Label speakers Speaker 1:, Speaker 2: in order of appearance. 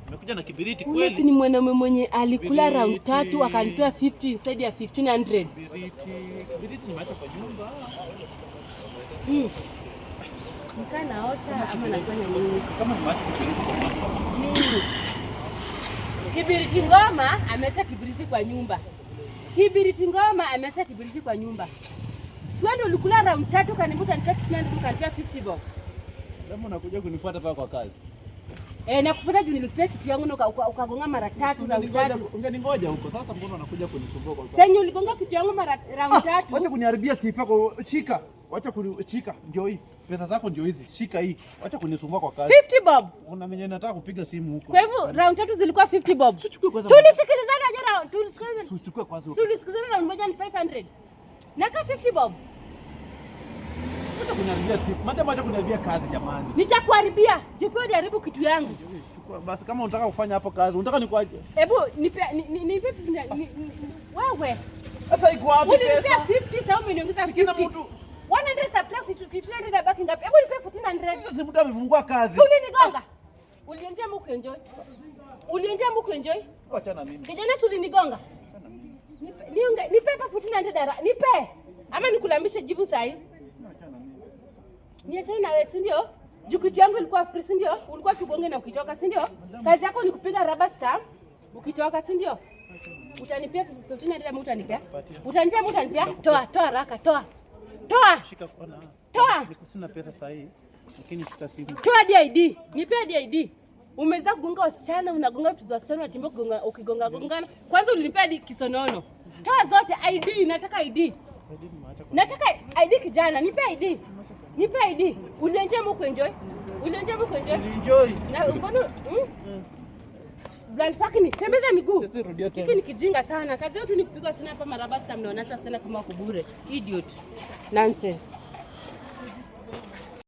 Speaker 1: Nimekuja na kibiriti kweli.
Speaker 2: Wewe ni mwanaume mwenye alikula round 3 akanipea 50 inside ya 1500.
Speaker 1: Kibiriti nimeacha kwa nyumba.
Speaker 2: Naota ama nafanya nini?
Speaker 1: Kama nimeacha kibiriti.
Speaker 2: Kibiriti ngoma ameacha kibiriti kwa nyumba. Kibiriti ngoma ameacha kibiriti kwa nyumba. Swali ulikula round 3 kanibuta nikati 50 bob.
Speaker 1: Leo unakuja kunifuata pale kwa kazi.
Speaker 2: Na kufuata juu nilipea kitu yangu na ukagonga mara 3 round 3.
Speaker 1: Ungeningoja huko. Sasa mbona unakuja kunisumbua kwa?
Speaker 2: Sasa uligonga kitu yangu mara round 3.
Speaker 1: Wacha kuniharibia sifa yako. Shika. Wacha kunishika. Ndio hii. Pesa zako ndio hizi. Shika hii. Wacha kunisumbua kwa kazi.
Speaker 2: 50 bob.
Speaker 1: Una mwenye nataka kupiga simu huko.
Speaker 2: Kwa hivyo round 3 zilikuwa 50 bob.
Speaker 1: Tuchukue kwanza.
Speaker 2: Tulisikilizana jana.
Speaker 1: Tuchukue kwanza.
Speaker 2: Tulisikilizana round moja ni 500. Naka 50 bob.
Speaker 1: Wacha kuniharibia sifa. Madam wacha kuniharibia kazi jamani.
Speaker 2: Nitakuharibia. Jipio jaribu kitu yangu.
Speaker 1: Basi kama unataka kufanya hapo kazi, unataka nikwaje?
Speaker 2: Hebu nipe wewe.
Speaker 1: Sasa iko wapi pesa?
Speaker 2: Nipe 50 sasa umeniongeza 50.
Speaker 1: Sikina mtu
Speaker 2: 100 subtract 1500 baki ngapi? Hebu nipe 1400.
Speaker 1: Sasa si mtu amefungua kazi.
Speaker 2: Ulinigonga. Ulienjea mko enjoy. Ulienjea mko enjoy.
Speaker 1: Acha na mimi.
Speaker 2: Kijana ulinigonga. Nipe hapa 1400 nipe. Ama nikulambishe jibu sahi.
Speaker 1: Acha na mimi.
Speaker 2: Ni sasa na wewe si ndio? Jukuti yangu ilikuwa free si ndio? Ulikuwa tugonge na ukitoka si ndio? Kazi yako ni kupiga rubber stamp ukitoka si ndio? Utanipea 1500 ama utanipea? Utanipea ama utanipea? Toa haraka, toa.
Speaker 1: Shika kona.
Speaker 2: Toa.
Speaker 1: Sina pesa sahi. Lakini shika simu.
Speaker 2: Toa DID. Nipe DID. Umeweza kugonga wasichana, unagonga vitu za wasichana, unatimba kugonga ukigongana. Kwanza ulinipea kisonono. Toa zote ID, nataka ID. Nataka ID kijana, nipe ID. Nipe ID. Ulienjoy mko enjoy? Ulienjoy mko enjoy?
Speaker 1: Enjoy.
Speaker 2: Na mbona Blind fucking tembeza miguu. Hiki ni kijinga sana. Kazi yetu ni kupiga sana hapa marabasta mnaonacha sana kama kubure. Idiot. Nonsense.